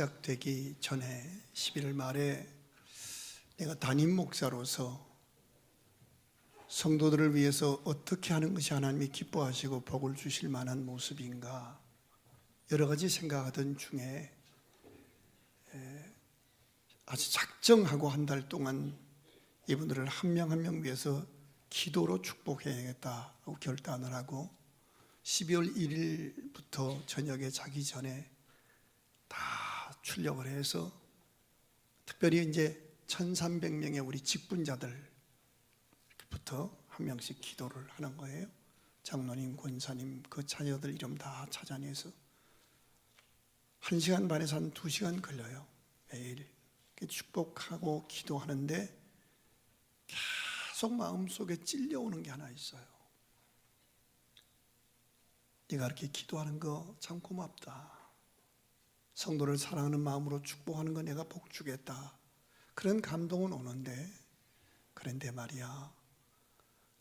시작되기 전에 11월 말에 내가 담임 목사로서 성도들을 위해서 어떻게 하는 것이 하나님이 기뻐하시고 복을 주실 만한 모습인가 여러 가지 생각하던 중에 아주 작정하고 한 달 동안 이분들을 한 명 한 명 위해서 기도로 축복해야겠다고 결단을 하고 12월 1일부터 저녁에 자기 전에 다 출력을 해서 특별히 이제 1300명의 우리 직분자들부터 한 명씩 기도를 하는 거예요. 장로님, 권사님, 그 자녀들 이름 다 찾아내서 1시간 반에서 한 2시간 걸려요. 매일 축복하고 기도하는데 계속 마음속에 찔려오는 게 하나 있어요. 네가 이렇게 기도하는 거 참 고맙다. 성도를 사랑하는 마음으로 축복하는 거 내가 복 주겠다. 그런 감동은 오는데 그런데 말이야,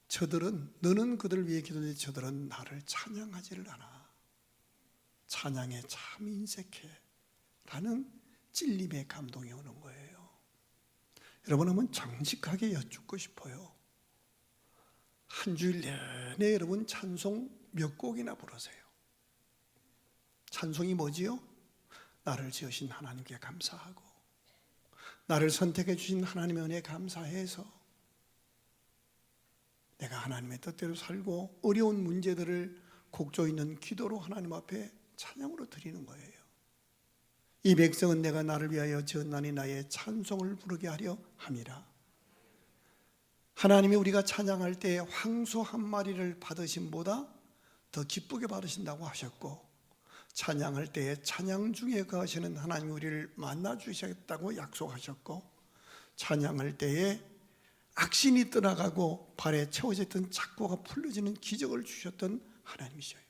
저들은 너는 그들 위해 기도해 저들은 나를 찬양하지를 않아. 찬양에 참 인색해 라는 찔림의 감동이 오는 거예요. 여러분, 한번 정직하게 여쭙고 싶어요. 한 주일 내내 여러분 찬송 몇 곡이나 부르세요? 찬송이 뭐지요? 나를 지으신 하나님께 감사하고 나를 선택해 주신 하나님의 은혜에 감사해서 내가 하나님의 뜻대로 살고 어려운 문제들을 곡조 있는 기도로 하나님 앞에 찬양으로 드리는 거예요. 이 백성은 내가 나를 위하여 지었나니 나의 찬송을 부르게 하려 함이라. 하나님이 우리가 찬양할 때 황소 한 마리를 받으심보다 더 기쁘게 받으신다고 하셨고, 찬양할 때에 찬양 중에 거하시는 하나님이 우리를 만나 주시겠다고 약속하셨고, 찬양할 때에 악신이 떠나가고 발에 채워졌던 착고가 풀려지는 기적을 주셨던 하나님이셔요.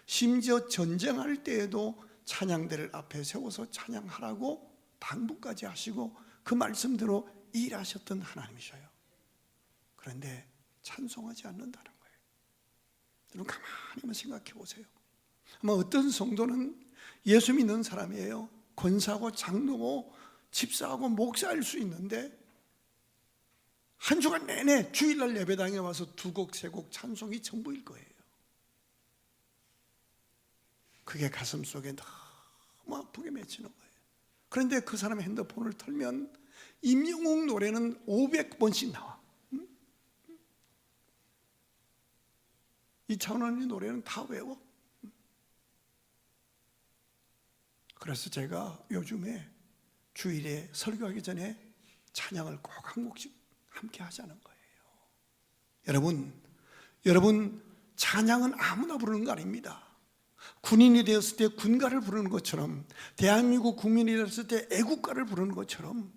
심지어 전쟁할 때에도 찬양대를 앞에 세워서 찬양하라고 당부까지 하시고 그 말씀대로 일하셨던 하나님이셔요. 그런데 찬송하지 않는다는 거예요. 여러분, 가만히 한번 생각해 보세요. 아마 어떤 성도는 예수 믿는 사람이에요. 권사고 장로고 집사하고 목사일 수 있는데 한 주간 내내 주일날 예배당에 와서 2곡, 3곡 찬송이 전부일 거예요. 그게 가슴 속에 너무 아프게 맺히는 거예요. 그런데 그 사람의 핸드폰을 털면 임영웅 노래는 500번씩 나와. 이찬원의 노래는 다 외워. 그래서 제가 요즘에 주일에 설교하기 전에 찬양을 꼭 한 곡씩 함께 하자는 거예요. 여러분 찬양은 아무나 부르는 거 아닙니다. 군인이 되었을 때 군가를 부르는 것처럼, 대한민국 국민이 되었을 때 애국가를 부르는 것처럼,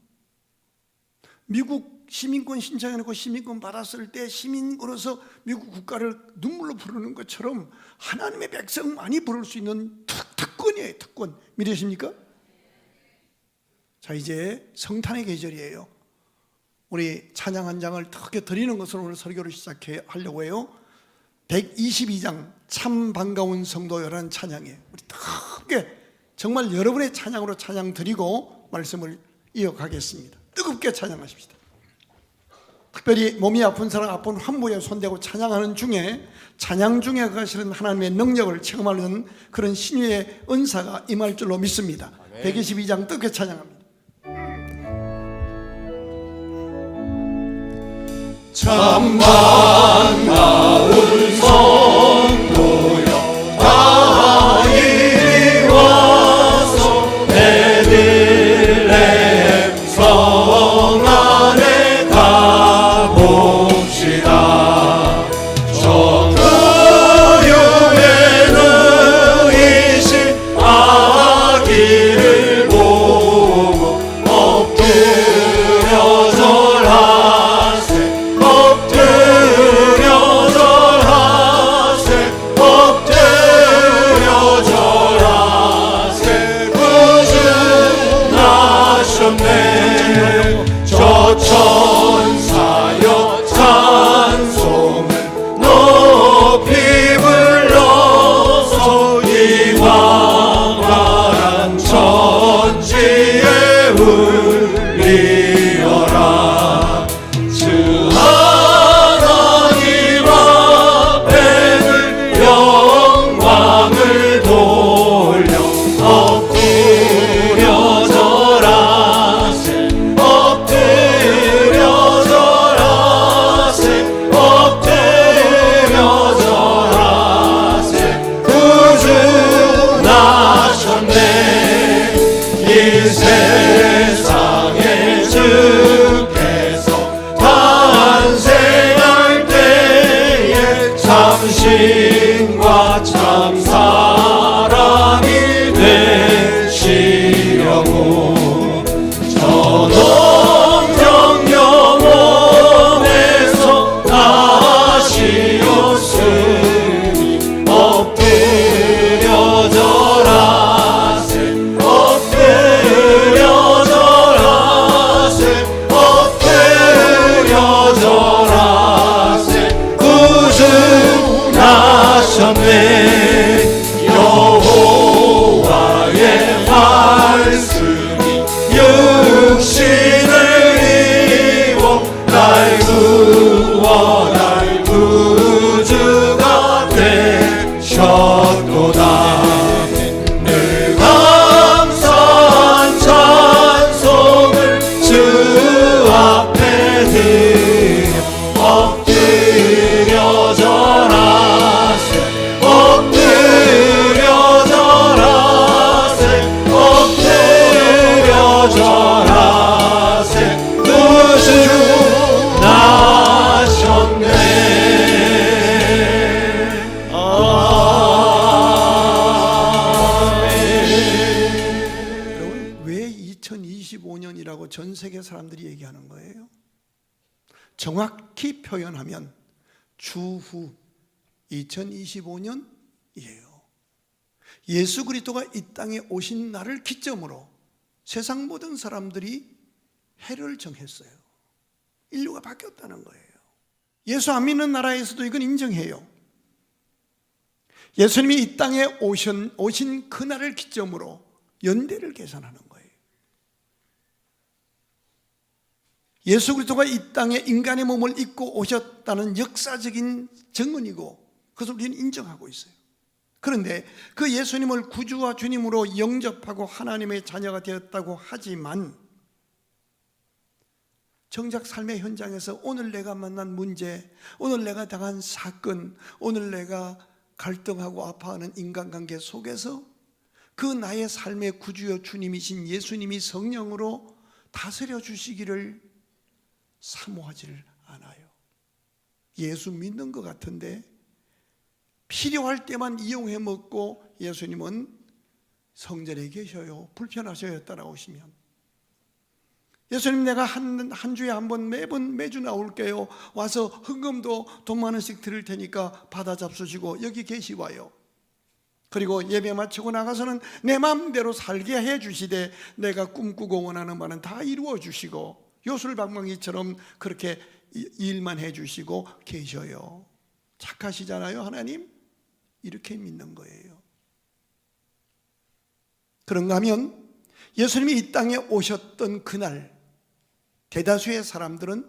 미국 시민권 신청해놓고 시민권 받았을 때 시민으로서 미국 국가를 눈물로 부르는 것처럼 하나님의 백성만이 부를 수 있는 특권이에요. 특권. 믿으십니까? 자, 이제 성탄의 계절이에요. 우리 찬양 한 장을 크게 드리는 것으로 오늘 설교를 시작하려고 해요. 122장 참 반가운 성도여라는 찬양이에요. 우리 크게 정말 여러분의 찬양으로 찬양 드리고 말씀을 이어가겠습니다. 뜨겁게 찬양하십시다. 특별히 몸이 아픈 사람 아픈 환부에 손대고 찬양하는 중에 찬양 중에 가시는 하나님의 능력을 체험하는 그런 신유의 은사가 임할 줄로 믿습니다. 122장 뜨겁게 찬양합니다. 참 반가운 성도여 다 이리 와서 베들레헴 성 안에 가봅시다. 저 그림에 누이신 아기를 보고 엎드려 절하세. 저 천사여 찬송을 높이 불러서 이 광활한 천지 2025년이라고 전 세계 사람들이 얘기하는 거예요. 정확히 표현하면 주후 2025년이에요. 예수 그리스도가 이 땅에 오신 날을 기점으로 세상 모든 사람들이 해를 정했어요. 인류가 바뀌었다는 거예요. 예수 안 믿는 나라에서도 이건 인정해요. 예수님이 이 땅에 오신 그날을 기점으로 연대를 계산하는 거예요. 예수 그리스도가 이 땅에 인간의 몸을 입고 오셨다는 역사적인 증언이고 그것을 우리는 인정하고 있어요. 그런데 그 예수님을 구주와 주님으로 영접하고 하나님의 자녀가 되었다고 하지만 정작 삶의 현장에서 오늘 내가 만난 문제, 오늘 내가 당한 사건, 오늘 내가 갈등하고 아파하는 인간관계 속에서 그 나의 삶의 구주여 주님이신 예수님이 성령으로 다스려 주시기를 사모하지를 않아요. 예수 믿는 것 같은데 필요할 때만 이용해 먹고 예수님은 성전에 계셔요. 불편하셔요 따라오시면. 예수님 내가 한 주에 한 번 매주 나올게요. 와서 헌금도 돈 10,000원씩 드릴 테니까 받아 잡수시고 여기 계시와요. 그리고 예배 마치고 나가서는 내 마음대로 살게 해 주시되 내가 꿈꾸고 원하는 바는 다 이루어 주시고 요술방망이처럼 그렇게 일만 해 주시고 계셔요. 착하시잖아요 하나님? 이렇게 믿는 거예요. 그런가 하면 예수님이 이 땅에 오셨던 그날 대다수의 사람들은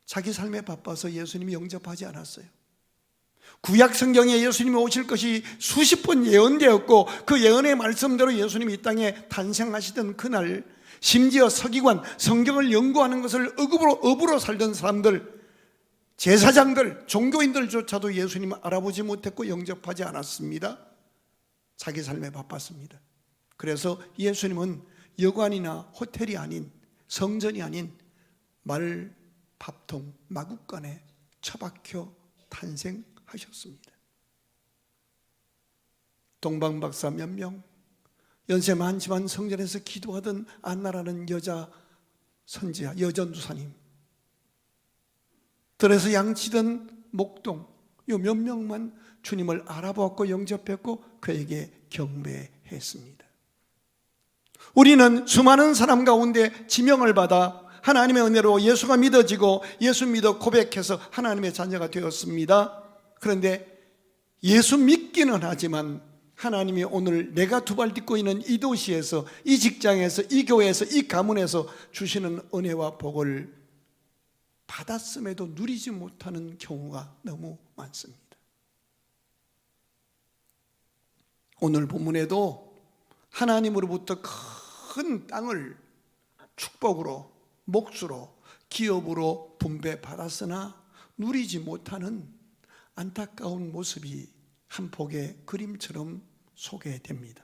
자기 삶에 바빠서 예수님이 영접하지 않았어요. 구약 성경에 예수님이 오실 것이 수십 번 예언되었고 그 예언의 말씀대로 예수님이 이 땅에 탄생하시던 그날 심지어 서기관, 성경을 연구하는 것을 업으로 살던 사람들, 제사장들, 종교인들조차도 예수님을 알아보지 못했고 영접하지 않았습니다. 자기 삶에 바빴습니다. 그래서 예수님은 여관이나 호텔이 아닌 성전이 아닌 말밥통 마국간에 처박혀 탄생하셨습니다. 동방박사 몇 명, 연세 많지만 성전에서 기도하던 안나라는 여자 선지자, 여전도사님, 들에서 양치던 목동, 요 몇 명만 주님을 알아보았고 영접했고 그에게 경배했습니다. 우리는 수많은 사람 가운데 지명을 받아 하나님의 은혜로 예수가 믿어지고 예수 믿어 고백해서 하나님의 자녀가 되었습니다. 그런데 예수 믿기는 하지만 하나님이 오늘 내가 두 발 딛고 있는 이 도시에서, 이 직장에서, 이 교회에서, 이 가문에서 주시는 은혜와 복을 받았음에도 누리지 못하는 경우가 너무 많습니다. 오늘 본문에도 하나님으로부터 큰 땅을 축복으로, 몫으로, 기업으로 분배받았으나 누리지 못하는 안타까운 모습이 한 폭의 그림처럼 소개됩니다.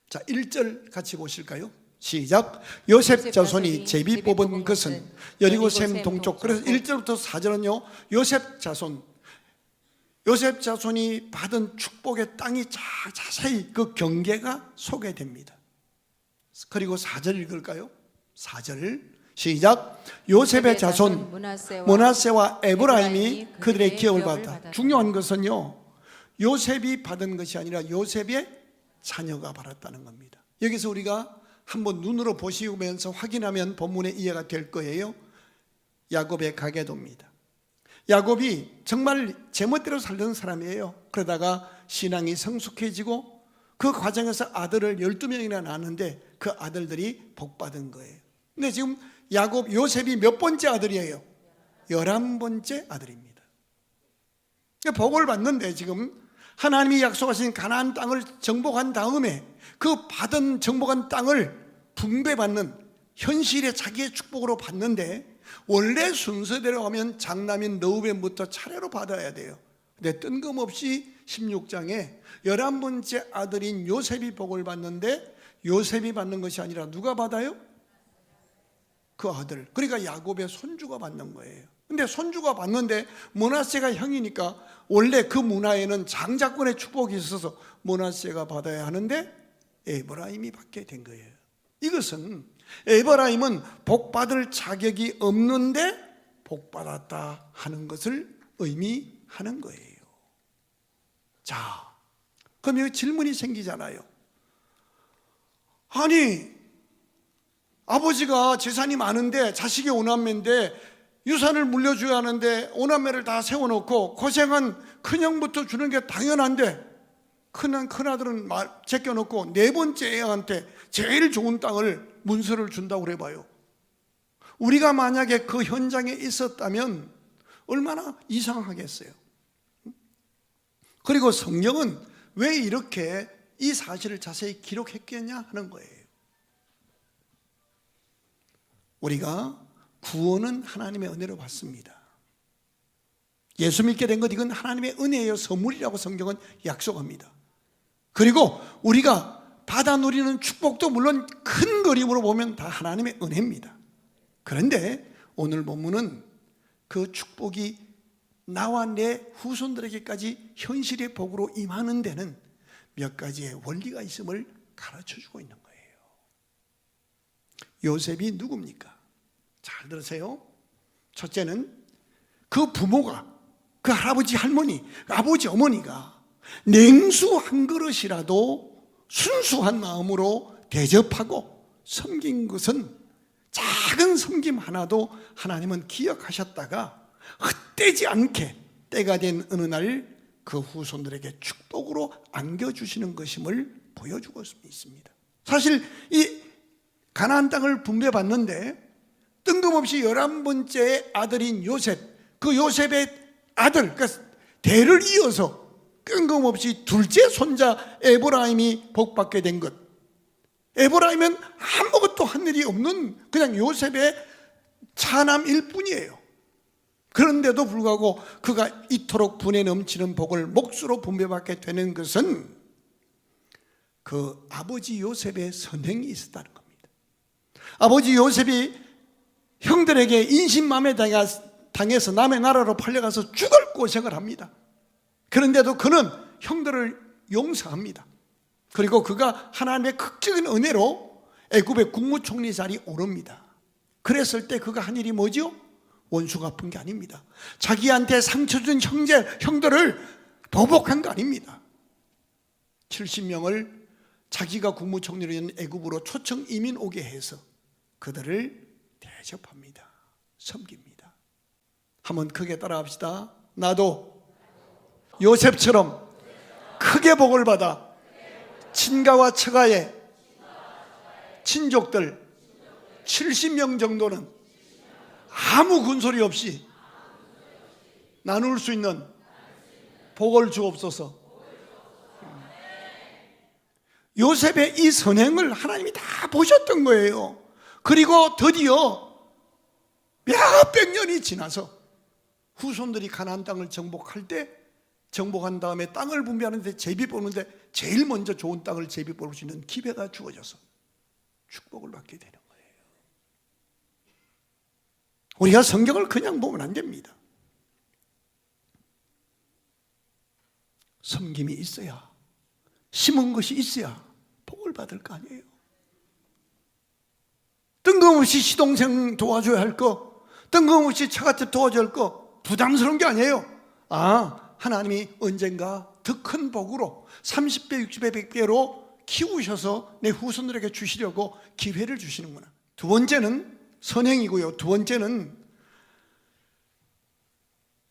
자, 1절 같이 보실까요? 시작. 요셉 자손이 제비 뽑은 것은 여리고 샘 동쪽. 그래서 1절부터 4절은요 요셉 자손이 받은 축복의 땅이 자세히 그 경계가 소개됩니다. 그리고 4절 읽을까요? 4절 시작. 요셉의 자손 므낫세와 에브라임이 그들의 기업을 받았다. 중요한 것은요 요셉이 받은 것이 아니라 요셉의 자녀가 받았다는 겁니다. 여기서 우리가 한번 눈으로 보시면서 확인하면 본문의 이해가 될 거예요. 야곱의 가계도입니다. 야곱이 정말 제멋대로 살던 사람이에요. 그러다가 신앙이 성숙해지고 그 과정에서 아들을 12명이나 낳았는데 그 아들들이 복받은 거예요. 근데 지금 요셉이 몇 번째 아들이에요? 11번째 아들입니다. 복을 받는데 지금 하나님이 약속하신 가나안 땅을 정복한 다음에 그 받은 정복한 땅을 분배받는 현실의 자기의 축복으로 받는데 원래 순서대로 하면 장남인 르우벤부터 차례로 받아야 돼요. 근데 뜬금없이 16장에 11번째 아들인 요셉이 복을 받는데 요셉이 받는 것이 아니라 누가 받아요? 그 아들, 그러니까 야곱의 손주가 받는 거예요. 근데 손주가 받는데 므낫세가 형이니까 원래 그 문화에는 장자권의 축복이 있어서 므낫세가 받아야 하는데 에브라임이 받게 된 거예요. 이것은 에브라임은 복받을 자격이 없는데 복받았다 하는 것을 의미하는 거예요. 자, 그럼 여기 질문이 생기잖아요. 아니, 아버지가 재산이 많은데 자식이 5남매인데 유산을 물려줘야 하는데 5남매를 다 세워놓고 고생한 큰형부터 주는 게 당연한데 큰아들은 제껴놓고 네 번째 애한테 제일 좋은 땅을 문서를 준다고 그래봐요. 우리가 만약에 그 현장에 있었다면 얼마나 이상하겠어요. 그리고 성경은 왜 이렇게 이 사실을 자세히 기록했겠냐 하는 거예요. 우리가 구원은 하나님의 은혜로 받습니다. 예수 믿게 된 것, 이건 하나님의 은혜예요. 선물이라고 성경은 약속합니다. 그리고 우리가 받아 누리는 축복도 물론 큰 그림으로 보면 다 하나님의 은혜입니다. 그런데 오늘 본문은 그 축복이 나와 내 후손들에게까지 현실의 복으로 임하는 데는 몇 가지의 원리가 있음을 가르쳐주고 있는 거예요. 요셉이 누굽니까? 잘 들으세요. 첫째는 그 부모가, 그 할아버지 할머니, 아버지 어머니가 냉수 한 그릇이라도 순수한 마음으로 대접하고 섬긴 것은, 작은 섬김 하나도 하나님은 기억하셨다가 헛되지 않게 때가 된 어느 날 그 후손들에게 축복으로 안겨주시는 것임을 보여주고 있습니다. 사실 이 가나안 땅을 분배받는데 뜬금없이 11번째 아들인 요셉, 그 요셉의 아들, 그러니까 대를 이어서 뜬금없이 둘째 손자 에브라임이 복받게 된 것. 에브라임은 아무것도 한 일이 없는 그냥 요셉의 차남일 뿐이에요. 그런데도 불구하고 그가 이토록 분에 넘치는 복을 몫으로 분배받게 되는 것은 그 아버지 요셉의 선행이 있었다는 겁니다. 아버지 요셉이 형들에게 인신맘에 당해서 남의 나라로 팔려가서 죽을 고생을 합니다. 그런데도 그는 형들을 용서합니다. 그리고 그가 하나님의 극적인 은혜로 애굽의 국무총리 자리에 오릅니다. 그랬을 때 그가 한 일이 뭐죠? 원수 갚은 게 아닙니다. 자기한테 상처 준 형들을 보복한 거 아닙니다. 70명을 자기가 국무총리로 있는 애굽으로 초청 이민 오게 해서 그들을 대접합니다. 섬깁니다. 한번 크게 따라합시다. 나도 요셉처럼 크게 복을 받아 친가와 처가의 친족들 70명 정도는 아무 군소리 없이 나눌 수 있는 복을 주옵소서. 요셉의 이 선행을 하나님이 다 보셨던 거예요. 그리고 드디어 몇백 년이 지나서 후손들이 가나안 땅을 정복할 때, 정복한 다음에 땅을 분배하는데 제비 뽑는데 제일 먼저 좋은 땅을 제비 뽑을 수 있는 기회가 주어져서 축복을 받게 되는 거예요. 우리가 성경을 그냥 보면 안 됩니다. 섬김이 있어야, 심은 것이 있어야 복을 받을 거 아니에요. 뜬금없이 시동생 도와줘야 할 거, 뜬금없이 처갓집 도와줘야 할 거 부담스러운 게 아니에요. 하나님이 언젠가 더 큰 복으로 30배, 60배, 100배로 키우셔서 내 후손들에게 주시려고 기회를 주시는구나. 두 번째는 선행이고요. 두 번째는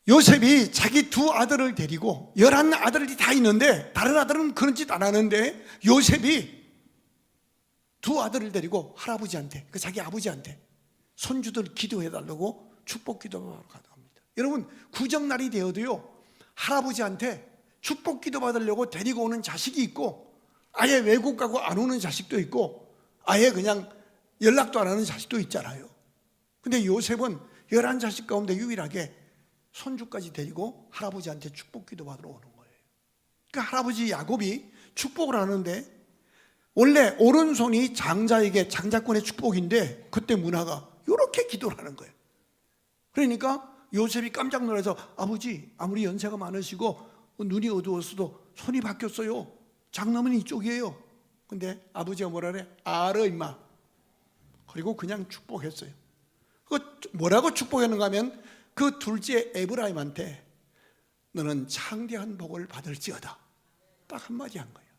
요셉이 자기 두 아들을 데리고 11아들이 다 있는데 다른 아들은 그런 짓 안 하는데 요셉이 두 아들을 데리고 할아버지한테, 자기 아버지한테 손주들 기도해달라고 축복 기도하러 가답니다. 여러분, 구정날이 되어도요 할아버지한테 축복 기도 받으려고 데리고 오는 자식이 있고, 아예 외국 가고 안 오는 자식도 있고, 아예 그냥 연락도 안 하는 자식도 있잖아요. 근데 요셉은 11자식 가운데 유일하게 손주까지 데리고 할아버지한테 축복 기도 받으러 오는 거예요. 그러니까 할아버지 야곱이 축복을 하는데, 원래 오른손이 장자에게 장자권의 축복인데 그때 문화가 이렇게 기도를 하는 거예요. 그러니까 요셉이 깜짝 놀라서, 아버지 아무리 연세가 많으시고 눈이 어두웠어도 손이 바뀌었어요. 장남은 이쪽이에요. 근데 아버지가 뭐라 그래? 알아 임마, 그리고 그냥 축복했어요. 뭐라고 축복했는가 하면 그 둘째 에브라임한테 너는 창대한 복을 받을지어다, 딱 한마디 한 거예요.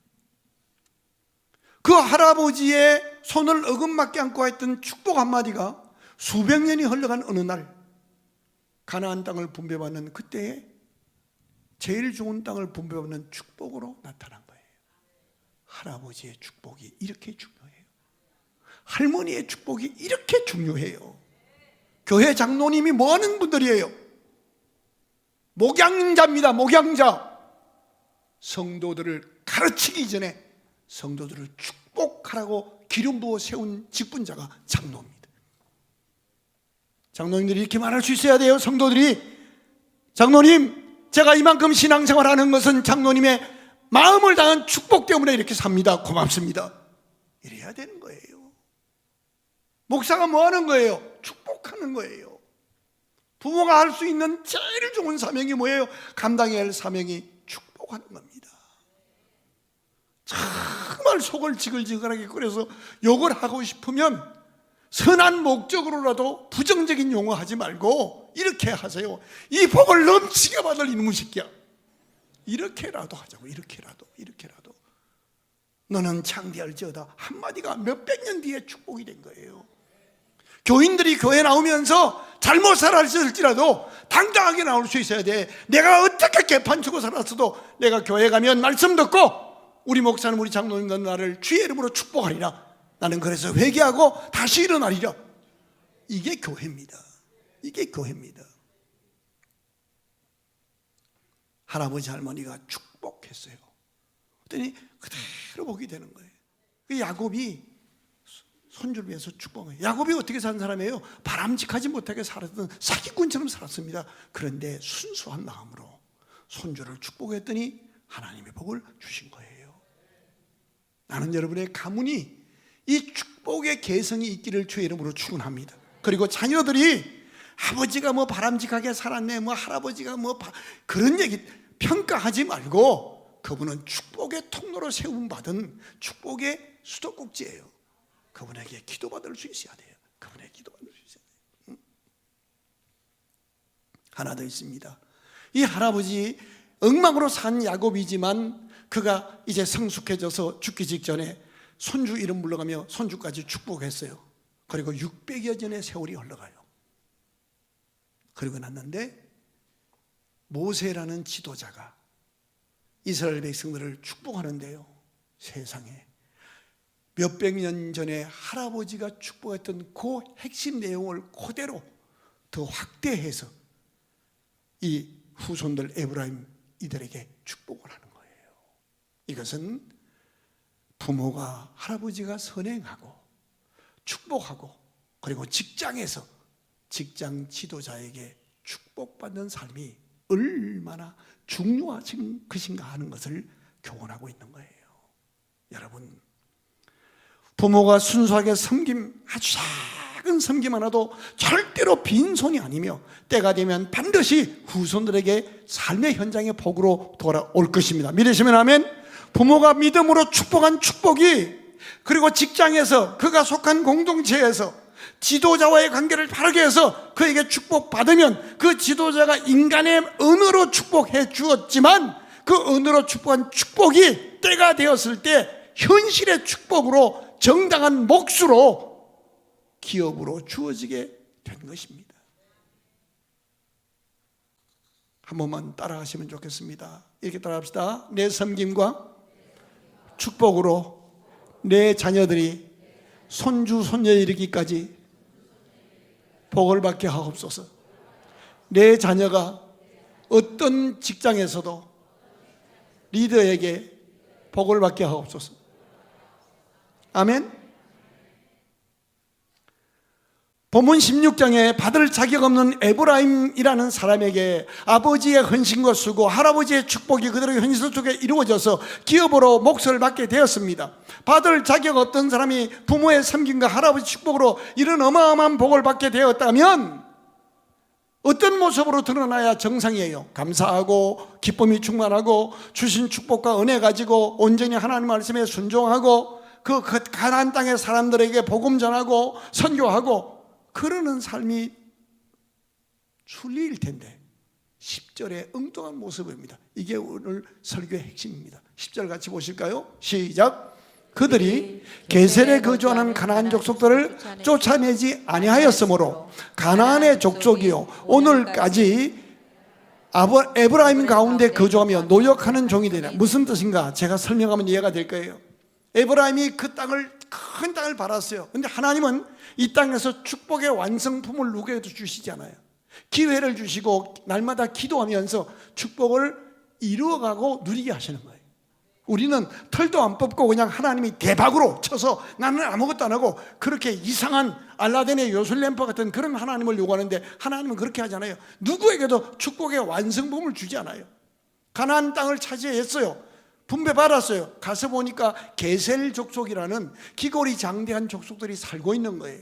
그 할아버지의 손을 어긋맞게 안고 했던 축복 한마디가 수백 년이 흘러간 어느 날 가나안 땅을 분배받는 그때에 제일 좋은 땅을 분배받는 축복으로 나타난 거예요. 할아버지의 축복이 이렇게 중요해요. 할머니의 축복이 이렇게 중요해요. 교회 장로님이 뭐 하는 분들이에요? 목양자입니다. 목양자. 성도들을 가르치기 전에 성도들을 축복하라고 기름 부어 세운 직분자가 장로입니다. 장로님들이 이렇게 말할 수 있어야 돼요. 성도들이, 장로님, 제가 이만큼 신앙생활하는 것은 장로님의 마음을 다한 축복 때문에 이렇게 삽니다. 고맙습니다. 이래야 되는 거예요. 목사가 뭐 하는 거예요? 축복하는 거예요. 부모가 할 수 있는 제일 좋은 사명이 뭐예요? 감당해야 할 사명이 축복하는 겁니다. 정말 속을 지글지글하게 끓여서 욕을 하고 싶으면 선한 목적으로라도 부정적인 용어 하지 말고 이렇게 하세요. 이 복을 넘치게 받을 이놈의 새끼야, 이렇게라도 하자고. 이렇게라도 너는 창대할지어다 한마디가 몇백 년 뒤에 축복이 된 거예요. 교인들이 교회 나오면서 잘못 살았을지라도 당당하게 나올 수 있어야 돼. 내가 어떻게 개판치고 살았어도 내가 교회 가면 말씀 듣고 우리 목사님, 우리 장로님들 나를 주의 이름으로 축복하리라, 나는 그래서 회개하고 다시 일어나리라. 이게 교회입니다. 이게 교회입니다. 할아버지 할머니가 축복했어요. 그랬더니 그대로 복이 되는 거예요. 야곱이 손주를 위해서 축복해요. 야곱이 어떻게 산 사람이에요? 바람직하지 못하게 살았던 사기꾼처럼 살았습니다. 그런데 순수한 마음으로 손주를 축복했더니 하나님의 복을 주신 거예요. 나는 여러분의 가문이 이 축복의 개성이 있기를 주의 이름으로 축원합니다. 그리고 자녀들이 아버지가 뭐 바람직하게 살았네, 뭐 할아버지가 뭐 그런 얘기 평가하지 말고, 그분은 축복의 통로로 세움받은 축복의 수도꼭지예요. 그분에게 기도받을 수 있어야 돼요. 그분에게 기도받을 수 있어야 돼요. 하나 더 있습니다. 이 할아버지 엉망으로 산 야곱이지만 그가 이제 성숙해져서 죽기 직전에 손주 이름 불러가며 손주까지 축복했어요. 그리고 600여 년의 세월이 흘러가요. 그리고 났는데 모세라는 지도자가 이스라엘 백성들을 축복하는데요, 세상에 몇백 년 전에 할아버지가 축복했던 그 핵심 내용을 그대로 더 확대해서 이 후손들 에브라임 이들에게 축복을 하는 거예요. 이것은 부모가, 할아버지가 선행하고 축복하고 그리고 직장에서 직장 지도자에게 축복받는 삶이 얼마나 중요하신 것인가 하는 것을 교훈하고 있는 거예요. 여러분, 부모가 순수하게 섬김, 아주 작은 섬김 하나도 절대로 빈손이 아니며 때가 되면 반드시 후손들에게 삶의 현장의 복으로 돌아올 것입니다. 믿으시면 아멘. 부모가 믿음으로 축복한 축복이, 그리고 직장에서 그가 속한 공동체에서 지도자와의 관계를 바르게 해서 그에게 축복받으면 그 지도자가 인간의 언어로 축복해 주었지만 그 언어로 축복한 축복이 때가 되었을 때 현실의 축복으로 정당한 몫으로 기업으로 주어지게 된 것입니다. 한 번만 따라하시면 좋겠습니다. 이렇게 따라합시다. 내 섬김과 축복으로 내 자녀들이 손주 손녀에 이르기까지 복을 받게 하옵소서. 내 자녀가 어떤 직장에서도 리더에게 복을 받게 하옵소서. 아멘. 본문 16장에 받을 자격 없는 에브라임이라는 사람에게 아버지의 헌신과 수고, 할아버지의 축복이 그대로 현실 속에 이루어져서 기업으로 몫을 받게 되었습니다. 받을 자격 없던 사람이 부모의 섬김과 할아버지 축복으로 이런 어마어마한 복을 받게 되었다면 어떤 모습으로 드러나야 정상이에요? 감사하고 기쁨이 충만하고 주신 축복과 은혜 가지고 온전히 하나님 말씀에 순종하고 그 가나안 땅의 사람들에게 복음 전하고 선교하고 그러는 삶이 순리일 텐데 10절의 엉뚱한 모습입니다. 이게 오늘 설교의 핵심입니다. 10절 같이 보실까요? 시작. 그들이 게셀에 거주하는 가나안 족속들을 쫓아내지 아니하였으므로 가나안의 족속이요 오늘까지 에브라임 가운데 거주하며 노역하는 종이 되냐. 무슨 뜻인가? 제가 설명하면 이해가 될 거예요. 에브라임이 그 땅을, 큰 땅을 받았어요. 근데 하나님은 이 땅에서 축복의 완성품을 누구에도 주시지 않아요. 기회를 주시고 날마다 기도하면서 축복을 이루어가고 누리게 하시는 거예요. 우리는 털도 안 뽑고 그냥 하나님이 대박으로 쳐서 나는 아무것도 안 하고 그렇게 이상한 알라딘의 요술램프 같은 그런 하나님을 요구하는데 하나님은 그렇게 하지 않아요. 누구에게도 축복의 완성품을 주지 않아요. 가나안 땅을 차지했어요. 분배받았어요. 가서 보니까 게셀 족속이라는 기골이 장대한 족속들이 살고 있는 거예요.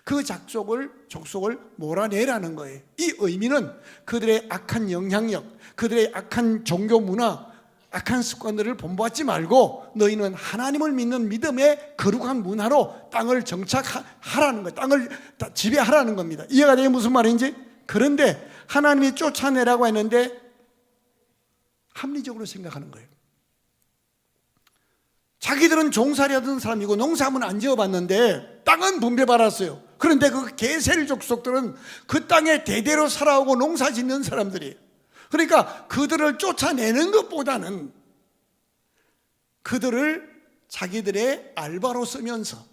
그 족속을 몰아내라는 거예요. 이 의미는 그들의 악한 영향력, 그들의 악한 종교 문화, 악한 습관들을 본받지 말고 너희는 하나님을 믿는 믿음의 거룩한 문화로 땅을 정착하라는 거예요. 땅을 지배하라는 겁니다. 이해가 되게 무슨 말인지? 그런데 하나님이 쫓아내라고 했는데 합리적으로 생각하는 거예요. 자기들은 종살이 하던 사람이고 농사는 안 지어봤는데 땅은 분배받았어요. 그런데 그 게셀 족속들은 그 땅에 대대로 살아오고 농사 짓는 사람들이에요. 그러니까 그들을 쫓아내는 것보다는 그들을 자기들의 알바로 쓰면서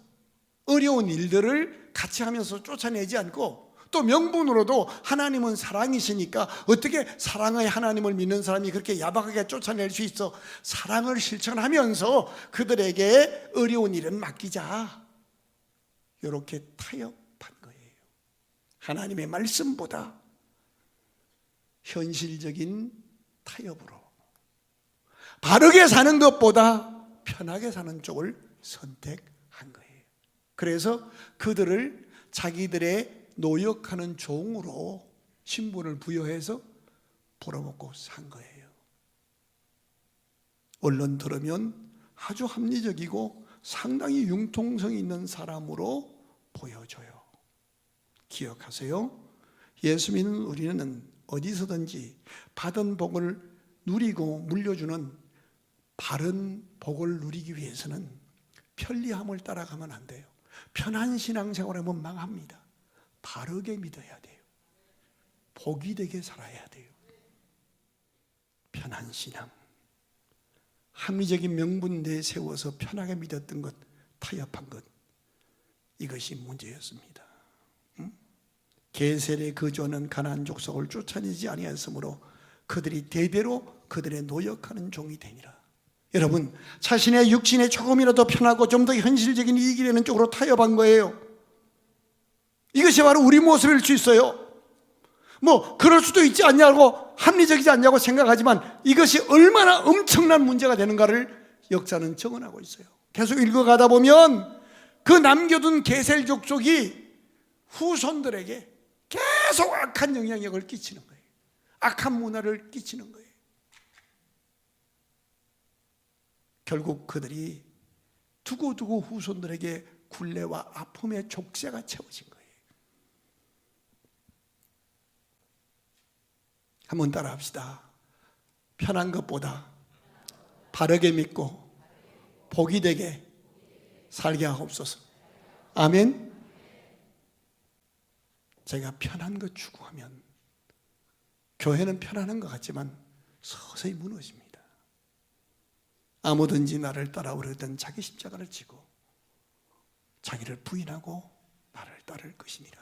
어려운 일들을 같이 하면서 쫓아내지 않고 또 명분으로도 하나님은 사랑이시니까 어떻게 사랑의 하나님을 믿는 사람이 그렇게 야박하게 쫓아낼 수 있어? 사랑을 실천하면서 그들에게 어려운 일은 맡기자. 이렇게 타협한 거예요. 하나님의 말씀보다 현실적인 타협으로 바르게 사는 것보다 편하게 사는 쪽을 선택한 거예요. 그래서 그들을 자기들의 노역하는 종으로 신분을 부여해서 벌어먹고 산 거예요. 얼른 들으면 아주 합리적이고 상당히 융통성이 있는 사람으로 보여져요. 기억하세요. 예수 믿는 우리는 어디서든지 받은 복을 누리고 물려주는 바른 복을 누리기 위해서는 편리함을 따라가면 안 돼요. 편한 신앙생활하면 망합니다. 바르게 믿어야 돼요. 복이 되게 살아야 돼요. 편한 신앙, 합리적인 명분 내세워서 편하게 믿었던 것, 타협한 것, 이것이 문제였습니다. 게셀에 거주하는 가나안 족속을 쫓아내지 아니하였으므로 그들이 대대로 그들의 노역하는 종이 되니라. 여러분, 자신의 육신에 조금이라도 편하고 좀 더 현실적인 이익이 되는 쪽으로 타협한 거예요. 이것이 바로 우리 모습일 수 있어요. 뭐 그럴 수도 있지 않냐고, 합리적이지 않냐고 생각하지만 이것이 얼마나 엄청난 문제가 되는가를 역사는 증언하고 있어요. 계속 읽어가다 보면 그 남겨둔 게셀 족속이 후손들에게 계속 악한 영향력을 끼치는 거예요. 악한 문화를 끼치는 거예요. 결국 그들이 두고두고 후손들에게 굴레와 아픔의 족쇄가 채워진 거예요. 한번 따라 합시다. 편한 것보다 바르게 믿고 복이 되게 살게 하옵소서. 아멘. 제가 편한 것 추구하면 교회는 편안한 것 같지만 서서히 무너집니다. 아무든지 나를 따라오려던 자기 십자가를 지고 자기를 부인하고 나를 따를 것이니라.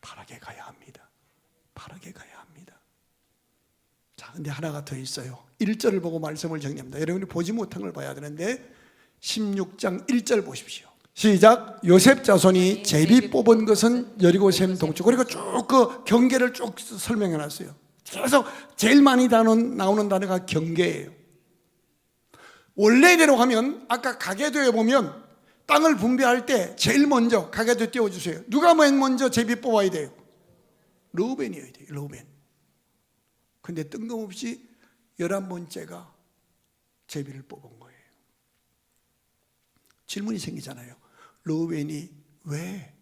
바르게 가야 합니다. 바르게 가야 합니다. 자, 근데 하나가 더 있어요. 1절을 보고 말씀을 정리합니다. 여러분이 보지 못한 걸 봐야 되는데 16장 1절 보십시오. 시작. 요셉 자손이 제비 뽑은 것은 여리고셈 동쪽. 그리고 쭉 그 경계를 쭉 설명해 놨어요. 계속 제일 많이 나오는 단어가 경계예요. 원래대로 하면 아까 가계도에 보면 땅을 분배할 때 제일 먼저 가계도 띄워주세요. 누가 맨 먼저 제비 뽑아야 돼요? 르우벤이어야 돼요. 르우벤. 근데 뜬금없이 11번째가 제비를 뽑은 거예요. 질문이 생기잖아요. 르우벤이 왜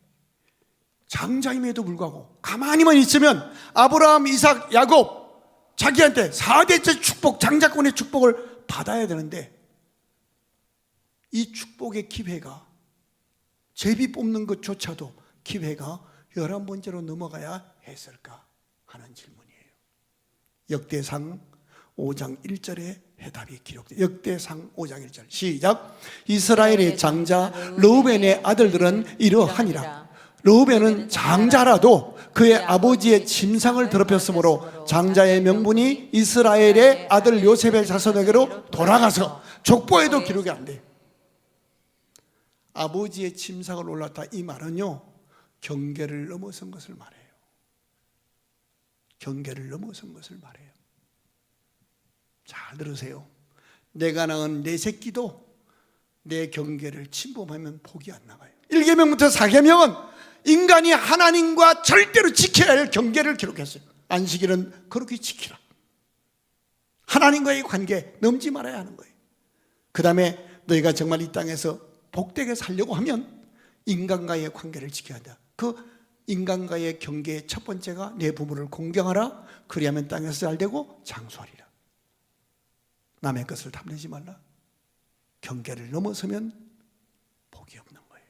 장자임에도 불구하고 가만히만 있으면 아브라함, 이삭, 야곱 자기한테 4대째 축복, 장자권의 축복을 받아야 되는데 이 축복의 기회가 제비 뽑는 것조차도 기회가 11번째로 넘어가야 했을까 하는 질문이에요. 역대상 5장 1절에 해답이 기록돼요. 역대상 5장 1절 시작. 이스라엘의 장자 르우벤의 아들들은 이러하니라. 르우벤은 장자라도 그의 아버지의 침상을 더럽혔으므로 장자의 명분이 이스라엘의 아들 요셉의 자손에게로 돌아가서 족보에도 기록이 안 돼요. 아버지의 침상을 올랐다, 이 말은요 경계를 넘어선 것을 말해요. 경계를 넘어선 것을 말해요. 잘 들으세요. 내가 낳은 내 새끼도 내 경계를 침범하면 복이 안 나가요. 1계명부터 4계명은 인간이 하나님과 절대로 지켜야 할 경계를 기록했어요. 안식일은 그렇게 지키라. 하나님과의 관계 넘지 말아야 하는 거예요. 그 다음에 너희가 정말 이 땅에서 복되게 살려고 하면 인간과의 관계를 지켜야 한다. 그 인간과의 경계의 첫 번째가 내 부모를 공경하라. 그리하면 땅에서 잘되고 장수하리라. 남의 것을 탐내지 말라. 경계를 넘어서면 복이 없는 거예요.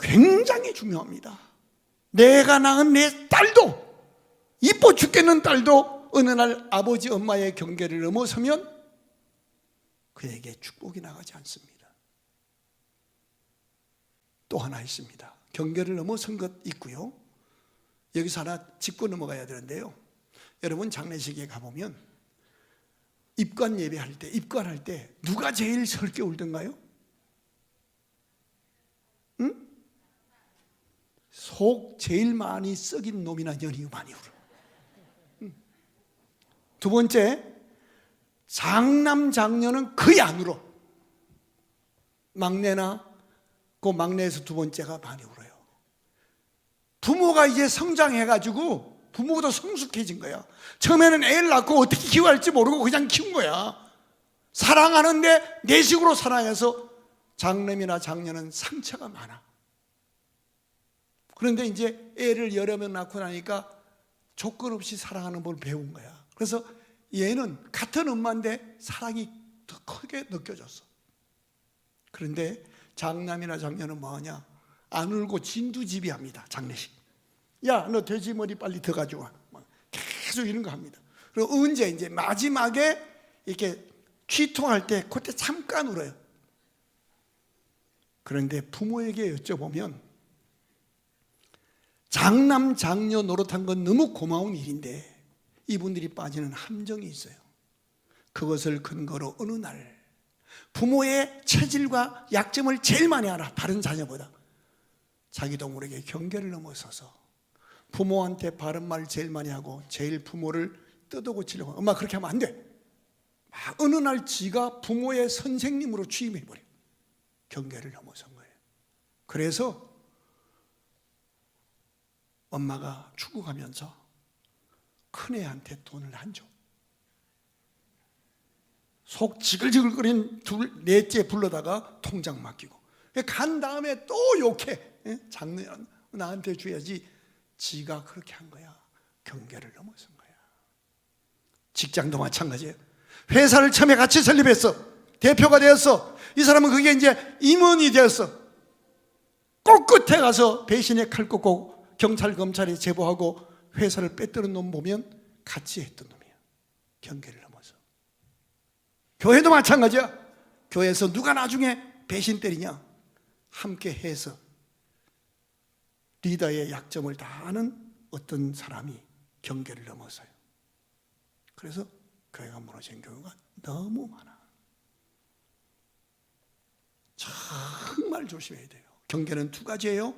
굉장히 중요합니다. 내가 낳은 내 딸도, 이뻐 죽겠는 딸도 어느 날 아버지 엄마의 경계를 넘어서면 그에게 축복이 나가지 않습니다. 또 하나 있습니다. 경계를 넘어선 것 있고요. 여기서 하나 짚고 넘어가야 되는데요. 여러분 장례식에 가보면 입관할 때 누가 제일 설교 울던가요? 응? 속 제일 많이 썩인 놈이나 년이 많이 울어. 응. 두 번째, 장남 장녀는 거의 안 울어. 막내나 그 막내에서 두 번째가 많이 울어요. 부모가 이제 성장해가지고 부모도 성숙해진 거야. 처음에는 애를 낳고 어떻게 키워야 할지 모르고 그냥 키운 거야. 사랑하는데 내 식으로 사랑해서 장남이나 장녀는 상처가 많아. 그런데 이제 애를 여러 명 낳고 나니까 조건 없이 사랑하는 걸 배운 거야. 그래서 얘는 같은 엄마인데 사랑이 더 크게 느껴졌어. 그런데 장남이나 장녀는 뭐하냐? 안 울고 진두지휘합니다. 장례식. 야, 너 돼지 머리 빨리 더 가져와. 계속 이런 거 합니다. 그리고 언제 이제 마지막에 이렇게 취통할 때 그때 잠깐 울어요. 그런데 부모에게 여쭤보면 장남 장녀 노릇한 건 너무 고마운 일인데 이분들이 빠지는 함정이 있어요. 그것을 근거로 어느 날 부모의 체질과 약점을 제일 많이 알아. 다른 자녀보다. 자기 동물에게 경계를 넘어서서 부모한테 바른 말 제일 많이 하고 제일 부모를 뜯어고치려고. 엄마 그렇게 하면 안 돼. 어느 날 지가 부모의 선생님으로 취임해버려. 경계를 넘어선 거예요. 그래서 엄마가 죽어가면서 큰애한테 돈을 안 줘. 속 지글지글거린 넷째 불러다가 통장 맡기고 간 다음에 또 욕해. 장녀 나한테 줘야지. 지가 그렇게 한 거야. 경계를 넘어선 거야. 직장도 마찬가지예요. 회사를 처음에 같이 설립했어. 대표가 되었어. 이 사람은 그게 이제 임원이 되었어. 꼿꼿해 가서 배신의 칼 꽂고 경찰 검찰에 제보하고 회사를 빼뜨는 놈 보면 같이 했던 놈이야. 경계를 넘어서. 교회도 마찬가지야. 교회에서 누가 나중에 배신 때리냐? 함께 해서 리더의 약점을 다 아는 어떤 사람이 경계를 넘어서요. 그래서 교회가 무너진 경우가 너무 많아. 정말 조심해야 돼요. 경계는 두 가지예요.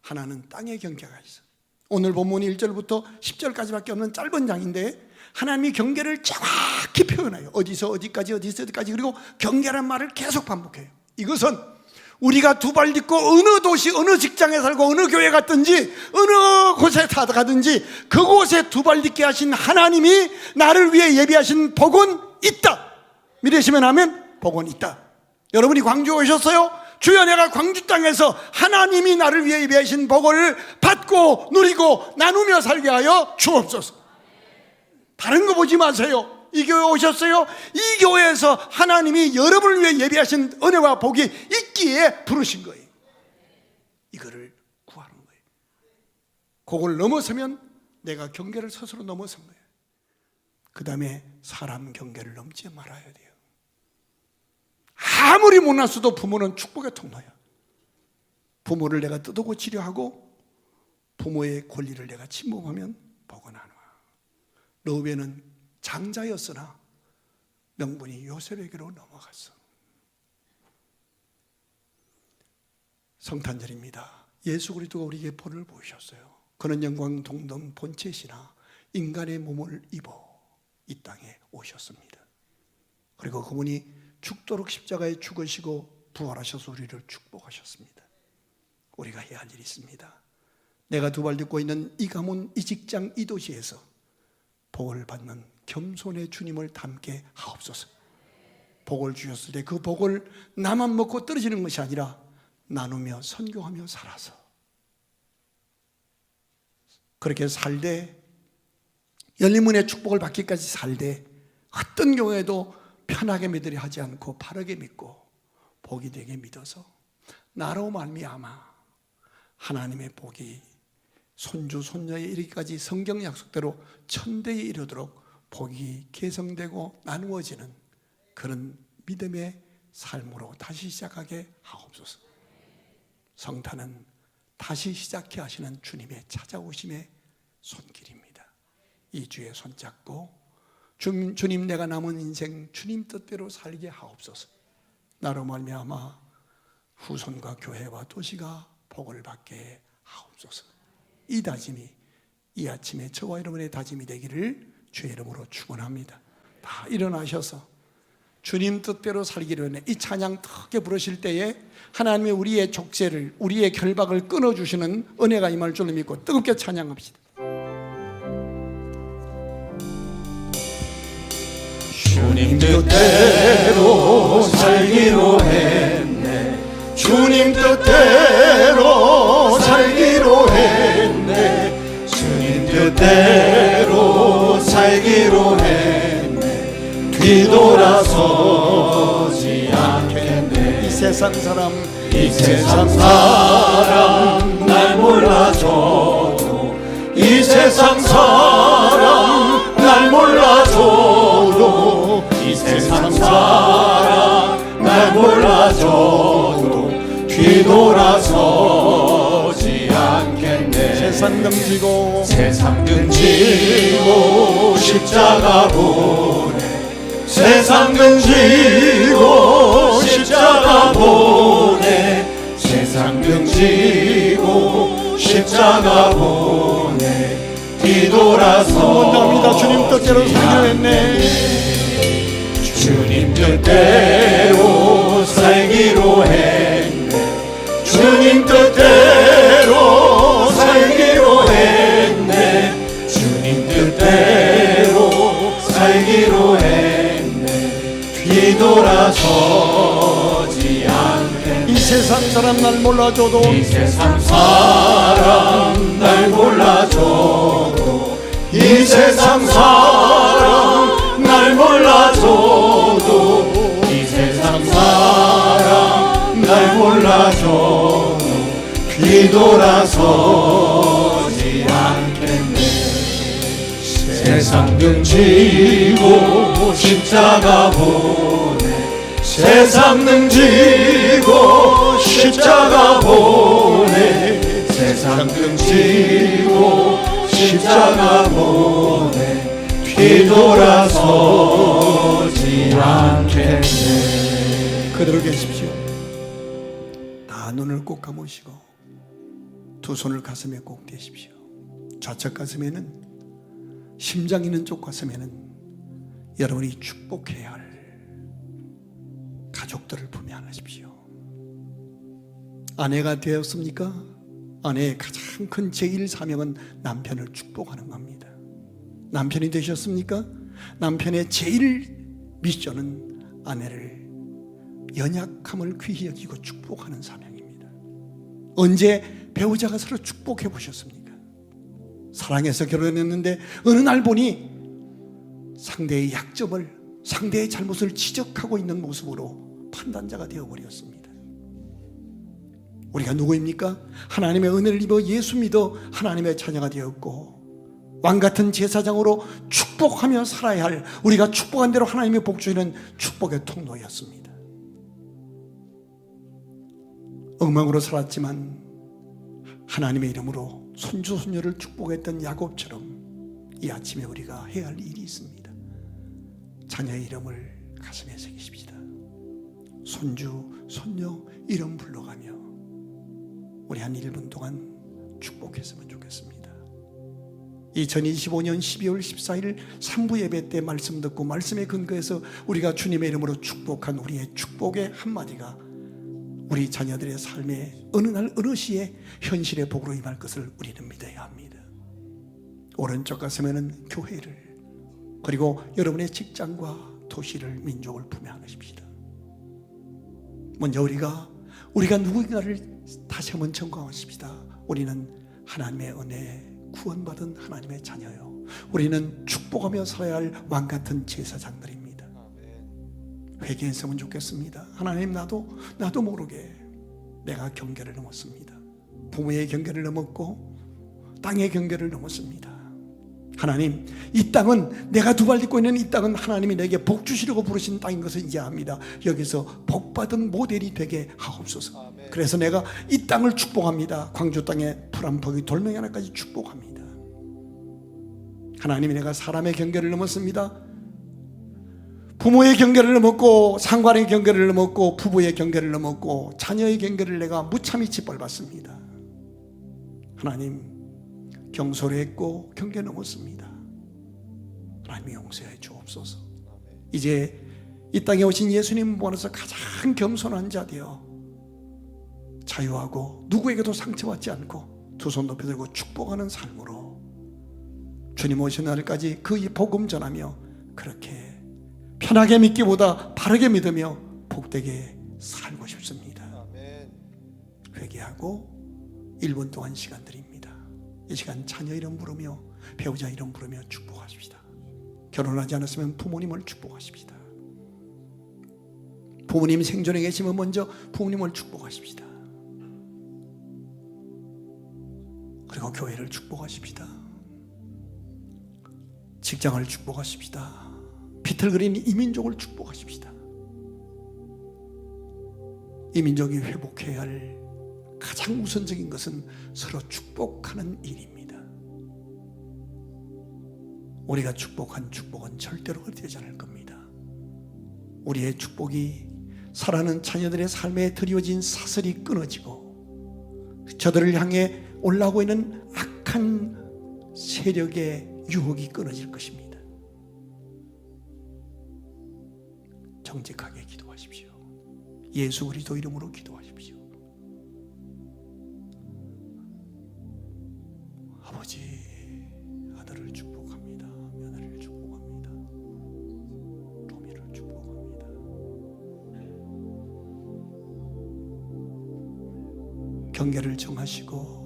하나는 땅의 경계가 있어. 오늘 본문 1절부터 10절까지밖에 없는 짧은 장인데 하나님이 경계를 정확히 표현해요. 어디서 어디까지, 어디서 어디까지. 그리고 경계란 말을 계속 반복해요. 이것은 우리가 두 발 딛고 어느 도시, 어느 직장에 살고 어느 교회 갔든지 어느 곳에 가든지 그곳에 두 발 딛게 하신 하나님이 나를 위해 예비하신 복은 있다. 믿으시면 하면 복은 있다. 여러분이 광주에 오셨어요? 주여, 내가 광주 땅에서 하나님이 나를 위해 예비하신 복을 받고 누리고 나누며 살게 하여 주옵소서. 다른 거 보지 마세요. 이 교회 오셨어요? 이 교회에서 하나님이 여러분을 위해 예비하신 은혜와 복이 있기에 부르신 거예요. 이거를 구하는 거예요. 그걸 넘어서면 내가 경계를 스스로 넘어선 거예요. 그 다음에 사람 경계를 넘지 말아야 돼요. 아무리 못났어도 부모는 축복의 통로야. 부모를 내가 뜯고 치료하고 부모의 권리를 내가 침범하면 복은 안 와. 르우벤은 장자였으나 명분이 요셉에게로 넘어갔어. 성탄절입니다. 예수 그리스도가 우리에게 본을 보이셨어요. 그는 영광 동등 본체시나 인간의 몸을 입어 이 땅에 오셨습니다. 그리고 그분이 죽도록 십자가에 죽으시고 부활하셔서 우리를 축복하셨습니다. 우리가 해야 할 일이 있습니다. 내가 두 발 딛고 있는 이 가문, 이 직장, 이 도시에서 복을 받는 겸손의 주님을 닮게 하옵소서. 복을 주셨을 때 그 복을 나만 먹고 떨어지는 것이 아니라 나누며 선교하며 살아서 그렇게 살되 열린문의 축복을 받기까지 살되 어떤 경우에도 편하게 믿으려 하지 않고 바르게 믿고 복이 되게 믿어서 나로 말미암아 하나님의 복이 손주 손녀에 이르기까지 성경 약속대로 천대에 이르도록 복이 계승되고 나누어지는 그런 믿음의 삶으로 다시 시작하게 하옵소서. 성탄은 다시 시작해 하시는 주님의 찾아오심의 손길입니다. 이 주의 손잡고 주님, 내가 남은 인생 주님 뜻대로 살게 하옵소서. 나로 말미암아 후손과 교회와 도시가 복을 받게 하옵소서. 이 다짐이 이 아침에 저와 여러분의 다짐이 되기를 주의 이름으로 축원합니다. 다 일어나셔서 주님 뜻대로 살기로 하는 이 찬양 크게 부르실 때에 하나님의 우리의 족쇄를, 우리의 결박을 끊어주시는 은혜가 임할 줄로 믿고 뜨겁게 찬양합시다. 주님 뜻대로 살기로 했네. 주님 뜻대로 살기로 했네. 주님 뜻대로 살기로 했네. 뒤돌아서지 않겠네. 이 세상 사람 날 몰라줘도 이 세상 사람 날 몰라줘도 이 세상 사람 날 몰라줘도 뒤돌아서지 않겠네. 세상 등지고 십자가 보내. 세상 등지고 십자가 보내. 세상 등지고 십자가 보내. 뒤돌아서 원합니다. 주님 뜻대로 살기로 했네. 주님 뜻대로 살기로 했네. 주님 뜻대로 살기로 했네. 주님 뜻대로 살기로 했네. 뒤돌아서지 않겠네. 이 세상 사람 날 몰라줘도 이 세상 사람 날 몰라줘도 이 세상 사람 날 몰라줘도 이 세상 사람 날 몰라줘도 뒤돌아서지 않겠네. 세상 등지고 십자가 보내. 세상 등지고 십자가 보내. 세상 등지고 십자가 보내. 뒤돌아서지 않겠네. 그대로 계십시오. 다 눈을 꼭 감으시고 두 손을 가슴에 꼭 대십시오. 좌측 가슴에는, 심장 있는 쪽 가슴에는 여러분이 축복해야 할 가족들을 품에 안으십시오. 아내가 되었습니까? 아내의 가장 큰 제1 사명은 남편을 축복하는 겁니다. 남편이 되셨습니까? 남편의 제1 미션은 아내를 연약함을 귀히 여기고 축복하는 사명입니다. 언제 배우자가 서로 축복해 보셨습니까? 사랑해서 결혼했는데 어느 날 보니 상대의 약점을, 상대의 잘못을 지적하고 있는 모습으로 판단자가 되어버렸습니다. 우리가 누구입니까? 하나님의 은혜를 입어 예수 믿어 하나님의 자녀가 되었고 왕같은 제사장으로 축복하며 살아야 할, 우리가 축복한 대로 하나님의 복 주시는 축복의 통로였습니다. 엉망으로 살았지만 하나님의 이름으로 손주 손녀를 축복했던 야곱처럼 이 아침에 우리가 해야 할 일이 있습니다. 자녀의 이름을 가슴에 새기십시다. 손주 손녀 이름 불러가며 우리 한 1분 동안 축복했으면 좋겠습니다. 2025년 12월 14일 3부 예배 때 말씀 듣고 말씀에 근거해서 우리가 주님의 이름으로 축복한 우리의 축복의 한마디가 우리 자녀들의 삶에 어느 날 어느 시에 현실의 복으로 임할 것을 우리는 믿어야 합니다. 오른쪽 가슴에는 교회를, 그리고 여러분의 직장과 도시를, 민족을 품에 안으십시다. 먼저 우리가 누구인가를 다시 한번 점검하십시다. 우리는 하나님의 은혜 구원받은 하나님의 자녀요, 우리는 축복하며 살아야 할 왕같은 제사장들입니다. 회개했으면 좋겠습니다. 하나님, 나도 모르게 내가 경계를 넘었습니다. 부모의 경계를 넘었고 땅의 경계를 넘었습니다. 하나님, 이 땅은, 내가 두 발 딛고 있는 이 땅은 하나님이 내게 복 주시려고 부르신 땅인 것을 이해합니다. 여기서 복받은 모델이 되게 하옵소서. 아멘. 그래서 내가 이 땅을 축복합니다. 광주 땅에 풀한포기 돌멩이 하나까지 축복합니다. 하나님이, 내가 사람의 경계를 넘었습니다. 부모의 경계를 넘었고 상관의 경계를 넘었고 부부의 경계를 넘었고 자녀의 경계를 내가 무참히 짓밟았습니다. 하나님, 경솔했고 경계 넘었습니다. 하나님이 용서해 주옵소서. 이제 이 땅에 오신 예수님 보면서 가장 겸손한 자 되어 자유하고 누구에게도 상처받지 않고 두 손 높이 들고 축복하는 삶으로 주님 오신 날까지 그 복음 전하며 그렇게 편하게 믿기보다 바르게 믿으며 복되게 살고 싶습니다. 회개하고 1분 동안 시간 드립니다. 이 시간 자녀 이름 부르며 배우자 이름 부르며 축복하십시다. 결혼하지 않았으면 부모님을 축복하십시다. 부모님 생존에 계시면 먼저 부모님을 축복하십시다. 그리고 교회를 축복하십시다. 직장을 축복하십시다. 비틀거리는 이 민족을 축복하십시다. 이 민족이 회복해야 할 가장 우선적인 것은 서로 축복하는 일입니다. 우리가 축복한 축복은 절대로 헛되지 않을 겁니다. 우리의 축복이 살아가는 자녀들의 삶에 드리워진 사슬이 끊어지고 저들을 향해 올라오고 있는 악한 세력의 유혹이 끊어질 것입니다. 정직하게 기도하십시오. 예수 그리스도 이름으로 기도하십시오. 아버지, 아들을 축복합니다. 며느리를 축복합니다. 로미를 축복합니다. 경계를 정하시고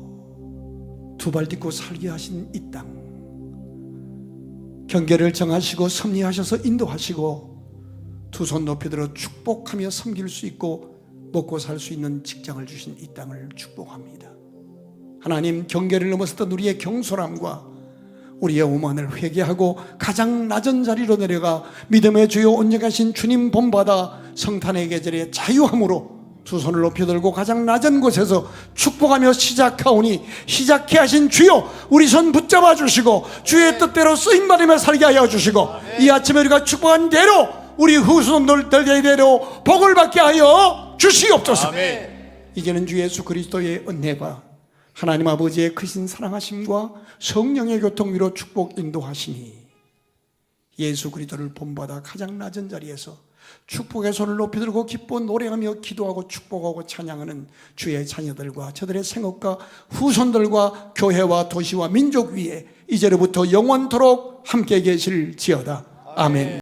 두 발 딛고 살게 하신 이 땅, 경계를 정하시고 섭리하셔서 인도하시고 두 손 높이 들어 축복하며 섬길 수 있고 먹고 살 수 있는 직장을 주신 이 땅을 축복합니다. 하나님, 경계를 넘어섰던 우리의 경솔함과 우리의 오만을 회개하고 가장 낮은 자리로 내려가 믿음의 주요 온전하신 주님 본받아 성탄의 계절에 자유함으로 두 손을 높이 들고 가장 낮은 곳에서 축복하며 시작하오니 시작해 하신 주여, 우리 손 붙잡아 주시고 주의 뜻대로 쓰임받으며 살게 하여 주시고 이 아침에 우리가 축복한 대로 우리 후손들대로 복을 받게 하여 주시옵소서. 이제는 주 예수 그리스도의 은혜가 하나님 아버지의 크신 사랑하심과 성령의 교통 위로 축복 인도하시니 예수 그리스도를 본받아 가장 낮은 자리에서 축복의 손을 높이 들고 기뻐 노래하며 기도하고 축복하고 찬양하는 주의 자녀들과 저들의 생업과 후손들과 교회와 도시와 민족 위에 이제로부터 영원토록 함께 계실지어다. 아멘.